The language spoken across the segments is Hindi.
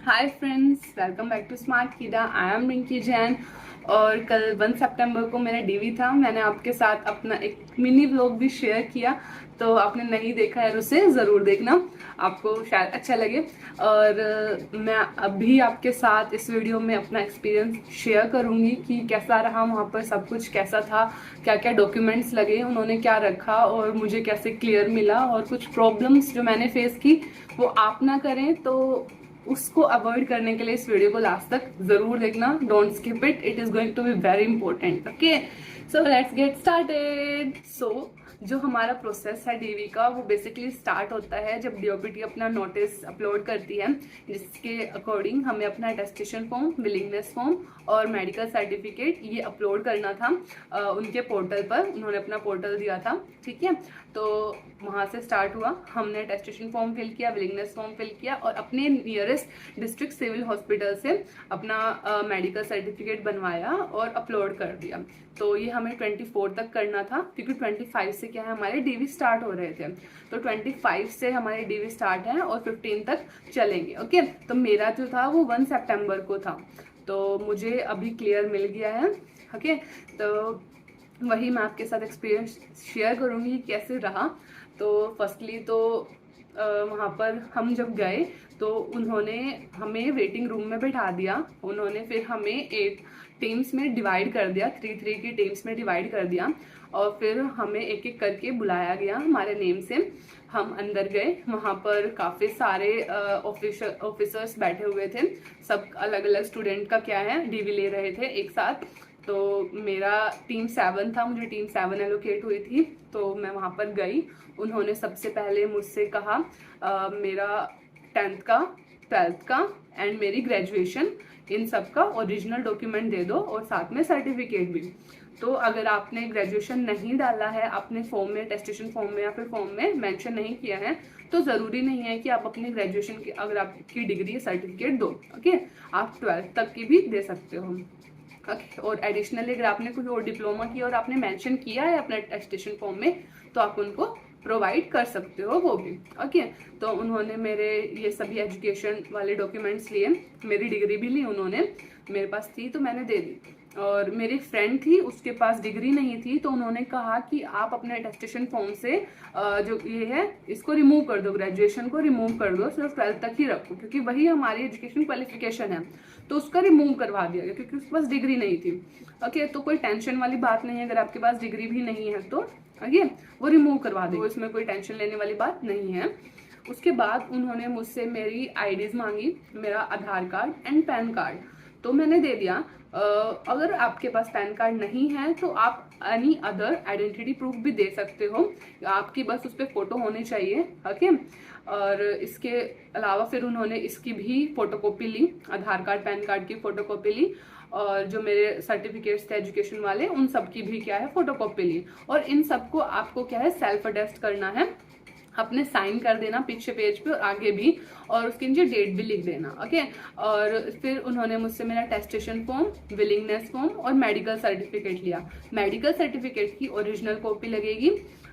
Hi friends, welcome back to smart Keeda. I am Rinki Jain. और कल 1 सितंबर को मेरा डीवी था। मैंने आपके साथ अपना एक मिनी व्लॉग भी शेयर किया, तो आपने नहीं देखा है उसे ज़रूर देखना, आपको शायद अच्छा लगे। और मैं अभी आपके साथ इस वीडियो में अपना एक्सपीरियंस शेयर करूंगी कि कैसा रहा वहाँ पर, सब कुछ कैसा था, क्या क्या डॉक्यूमेंट्स लगे, उन्होंने क्या रखा और मुझे कैसे क्लियर मिला, और कुछ प्रॉब्लम्स जो मैंने फेस की वो आप ना करें, तो उसको अवॉइड करने के लिए इस वीडियो को लास्ट तक जरूर देखना। Don't skip it, it is going to be very important. Okay, so let's get started. So जो हमारा प्रोसेस है डीवी का, वो बेसिकली स्टार्ट होता है जब डीओपीटी अपना नोटिस अपलोड करती है, जिसके अकॉर्डिंग हमें अपना अटेस्टेशन फॉर्म, विलिंगनेस फॉर्म और मेडिकल सर्टिफिकेट ये अपलोड करना था उनके पोर्टल पर। उन्होंने अपना पोर्टल दिया था, ठीक है। तो वहाँ से स्टार्ट हुआ। हमने अटेस्टेशन फॉर्म फिल किया, विलिंगनेस फॉर्म फिल किया और अपने नियरेस्ट डिस्ट्रिक्ट सिविल हॉस्पिटल से अपना मेडिकल सर्टिफिकेट बनवाया और अपलोड कर दिया। तो ये हमें 24 तक करना था, क्योंकि 25 से क्या है, हमारे डीवी स्टार्ट हो रहे थे। तो 25 से हमारे डीवी स्टार्ट है और 15 तक चलेंगे। ओके, तो मेरा जो था वो 1 सितंबर को था, तो मुझे अभी क्लियर मिल गया है। ओके, तो वही मैं आपके साथ एक्सपीरियंस शेयर करूँगी कैसे रहा। तो फर्स्टली तो वहाँ पर हम जब गए तो उन्होंने हमें वेटिंग रूम में बैठा दिया। उन्होंने फिर हमें 8 टीम्स में डिवाइड कर दिया, 3 की टीम्स में डिवाइड कर दिया, और फिर हमें एक एक करके बुलाया गया हमारे नेम से। हम अंदर गए, वहाँ पर काफ़ी सारे ऑफिसर्स बैठे हुए थे। सब अलग अलग स्टूडेंट का क्या है डीवी ले रहे थे एक साथ। तो मेरा टीम 7 था, मुझे टीम 7 एलोकेट हुई थी, तो मैं वहाँ पर गई। उन्होंने सबसे पहले मुझसे कहा मेरा 10th का, 12th का एंड मेरी ग्रेजुएशन, इन सब का ओरिजिनल डॉक्यूमेंट दे दो और साथ में सर्टिफिकेट भी। तो अगर आपने ग्रेजुएशन नहीं डाला है, आपने फॉर्म में, टेस्टेशन फॉर्म में या फिर फॉर्म में मेंशन नहीं किया है, तो ज़रूरी नहीं है कि आप अपनी ग्रेजुएशन की, अगर आपकी डिग्री सर्टिफिकेट दो। ओके, आप 12th तक की भी दे सकते हो। ओके, और एडिशनली अगर आपने कोई और डिप्लोमा किया और आपने मेंशन किया है अपने अटेस्टेशन फॉर्म में, तो आप उनको प्रोवाइड कर सकते हो वो भी। ओके, तो उन्होंने मेरे ये सभी एजुकेशन वाले डॉक्यूमेंट्स लिए, मेरी डिग्री भी ली उन्होंने, मेरे पास थी तो मैंने दे दी। और मेरी फ्रेंड थी, उसके पास डिग्री नहीं थी, तो उन्होंने कहा कि आप अपने अटेस्टेशन फॉर्म से जो ये है इसको रिमूव कर दो, ग्रेजुएशन को रिमूव कर दो, सिर्फ 12th तक ही रखो, क्योंकि वही हमारी एजुकेशन क्वालिफिकेशन है। तो उसका रिमूव करवा दिया गया क्योंकि उसके पास डिग्री नहीं थी। ओके, तो कोई टेंशन वाली बात नहीं है, अगर आपके पास डिग्री भी नहीं है तो आगे वो रिमूव करवा देंगे, इसमें कोई टेंशन लेने वाली बात नहीं है। उसके बाद उन्होंने मुझसे मेरी आईडीज मांगी, मेरा आधार कार्ड एंड पैन कार्ड, तो मैंने दे दिया। अगर आपके पास पैन कार्ड नहीं है तो आप एनी अदर आइडेंटिटी प्रूफ भी दे सकते हो, आपकी बस उस पर फोटो होनी चाहिए। ओके, और इसके अलावा फिर उन्होंने इसकी भी फोटोकॉपी ली, आधार कार्ड पैन कार्ड की फोटोकॉपी ली, और जो मेरे सर्टिफिकेट्स थे एजुकेशन वाले उन सब की भी क्या है फोटोकॉपी ली। और इन सबको आपको क्या है सेल्फ अटेस्ट करना है, अपने साइन कर देना पीछे पेज पे और आगे भी, और उसके नीचे डेट भी लिख देना। ओके, और फिर उन्होंने मुझसे मेरा टेस्टेशन फॉर्म, विलिंगनेस फॉर्म और मेडिकल सर्टिफिकेट लिया। मेडिकल सर्टिफिकेट की ओरिजिनल कॉपी लगेगी।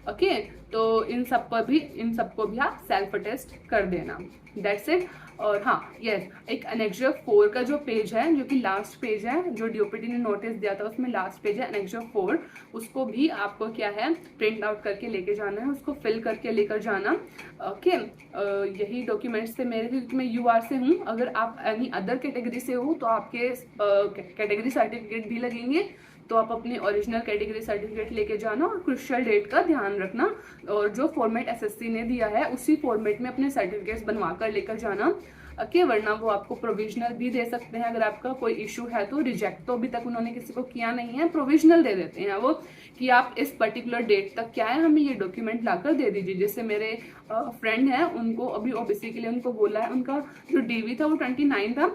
ओके, तो इन सबको भी आप सेल्फ अटेस्ट कर देना, दैट्स इट। और हाँ, यस, एक एनेक्जर 4 का जो पेज है, जो कि लास्ट पेज है, जो डीओपीटी ने नोटिस दिया था उसमें लास्ट पेज है एनेक्जर 4, उसको भी आपको क्या है प्रिंट आउट करके लेके जाना है, उसको फिल करके लेकर जाना। ओके, यही डॉक्यूमेंट्स थे मेरे, क्योंकि मैं यूआर से हूँ। अगर आप एनी अदर कैटेगरी से हो तो आपके कैटेगरी सर्टिफिकेट भी लगेंगे, तो आप अपनी ओरिजिनल कैटेगरी सर्टिफिकेट लेके जाना और क्रुशियल डेट का ध्यान रखना, और जो फॉर्मेट एसएससी ने दिया है उसी फॉर्मेट में अपने सर्टिफिकेट्स बनवा कर लेकर जाना। ओके, वरना वो आपको प्रोविजनल भी दे सकते हैं, अगर आपका कोई इशू है तो। रिजेक्ट तो अभी तक उन्होंने किसी को किया नहीं है, प्रोविजनल दे देते हैं वो, कि आप इस पर्टिकुलर डेट तक क्या है हमें ये डॉक्यूमेंट लाकर दे दीजिए। जैसे मेरे फ्रेंड हैं, उनको अभी ओबीसी के लिए उनको बोला है, उनका जो डीवी था वो 29 था,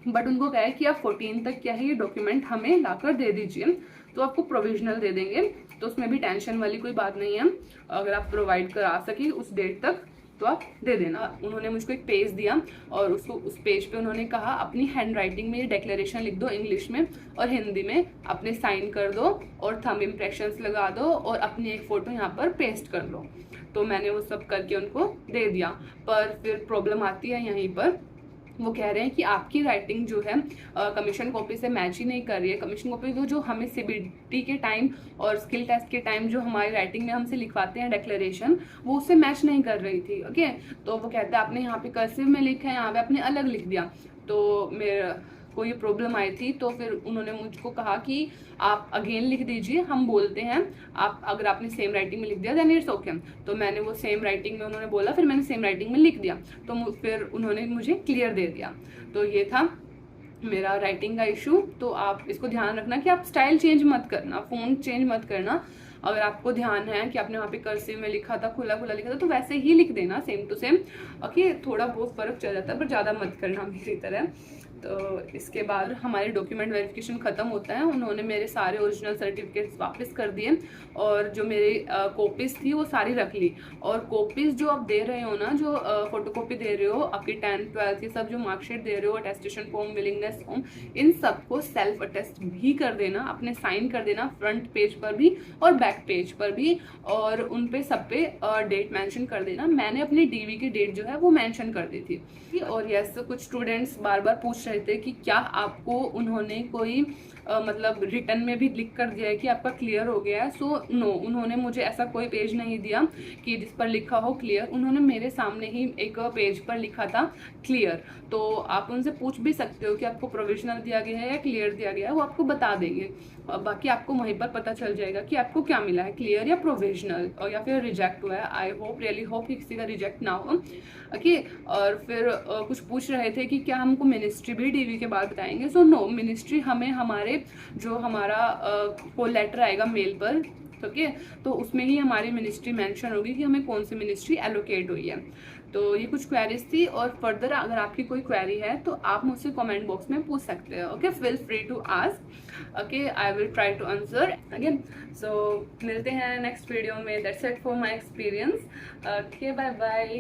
बट उनको कहा है कि आप 14 तक क्या है ये डॉक्यूमेंट हमें लाकर दे दीजिए, तो आपको प्रोविजनल दे देंगे। तो उसमें भी टेंशन वाली कोई बात नहीं है, अगर आप प्रोवाइड करा सके उस डेट तक तो आप दे देना। उन्होंने मुझको एक पेज दिया और उसको उस पेज पे उन्होंने कहा अपनी हैंड राइटिंग में ये डिक्लेरेशन लिख दो, इंग्लिश में और हिंदी में, अपने साइन कर दो और थंब इम्प्रेशंस लगा दो और अपनी एक फ़ोटो यहाँ पर पेस्ट कर लो। तो मैंने वो सब करके उनको दे दिया, पर फिर प्रॉब्लम आती है यहीं पर। वो कह रहे हैं कि आपकी राइटिंग जो है कमीशन कॉपी से मैच ही नहीं कर रही है। कमीशन कॉपी वो जो हमें सीबीटी के टाइम और स्किल टेस्ट के टाइम जो हमारी राइटिंग में हमसे लिखवाते हैं डिक्लेरेशन, वो उससे मैच नहीं कर रही थी। ओके, तो वो कहते हैं आपने यहाँ पे कर्सिव में लिखा है, यहाँ पे आपने अलग लिख दिया। तो मेरा को ये प्रॉब्लम आई थी, तो फिर उन्होंने मुझको कहा कि आप अगेन लिख दीजिए, हम बोलते हैं आप अगर आपने सेम राइटिंग में लिख दिया देन इट्स ओके। तो मैंने वो सेम राइटिंग में उन्होंने बोला, फिर मैंने सेम राइटिंग में लिख दिया, तो फिर उन्होंने मुझे क्लियर दे दिया। तो ये था मेरा राइटिंग का इशू। तो आप इसको ध्यान रखना कि आप स्टाइल चेंज मत करना, फ़ॉन्ट चेंज मत करना। अगर आपको ध्यान है कि आपने वहाँ पे कर्सिव में लिखा था, खुला खुला लिखा था, तो वैसे ही लिख देना सेम टू सेम। ओके, थोड़ा बहुत फ़र्क चल जाता है पर ज़्यादा मत करना मेरी तरह। तो इसके बाद हमारे डॉक्यूमेंट वेरिफिकेशन ख़त्म होता है। उन्होंने मेरे सारे ओरिजिनल सर्टिफिकेट्स वापस कर दिए और जो मेरी कॉपीज़ थी वो सारी रख ली। और कॉपीज़ जो आप दे रहे हो ना, जो फोटोकॉपी दे रहे हो, आपकी 10th 12th ये सब जो मार्कशीट दे रहे हो, अटेस्टेशन फॉर्म, विलिंगनेस फॉर्म, इन सबको सेल्फ अटेस्ट भी कर देना, अपने साइन कर देना फ्रंट पेज पर भी और बैक पेज पर भी, और उन पे सब पे डेट मेंशन कर देना। मैंने अपनी डीवी की डेट जो है वो मेंशन कर दी थी। और यस, कुछ स्टूडेंट्स बार बार पूछ रहे थे कि क्या आपको उन्होंने कोई मतलब रिटर्न में भी लिख कर दिया है कि आपका क्लियर हो गया है। सो नो, उन्होंने मुझे ऐसा कोई पेज नहीं दिया कि जिस पर लिखा हो क्लियर। उन्होंने मेरे सामने ही एक पेज पर लिखा था क्लियर। तो आप उनसे पूछ भी सकते हो कि आपको प्रोविजनल दिया गया है या क्लियर दिया गया है, वो आपको बता देंगे। बाकी आपको वहीं पर पता चल जाएगा कि आपको क्या मिला है, क्लियर या प्रोविजनल, और या फिर रिजेक्ट हुआ है। आई होप, रियली होप कि किसी का रिजेक्ट ना हो। ओके, और फिर कुछ पूछ रहे थे कि क्या हमको मिनिस्ट्री भी डीवी के बाद बताएंगे। सो नो, मिनिस्ट्री हमें हमारे जो हमारा कोई लेटर आएगा मेल पर, ओके, तो उसमें ही हमारी मिनिस्ट्री मेंशन होगी कि हमें कौन सी मिनिस्ट्री एलोकेट हुई है। तो ये कुछ क्वेरीज थी, और फर्दर अगर आपकी कोई क्वेरी है तो आप मुझसे कमेंट बॉक्स में पूछ सकते हो। Okay, feel free to ask. Okay, I will try to answer again. So मिलते हैं नेक्स्ट वीडियो में। That's it for my experience. Okay, bye bye.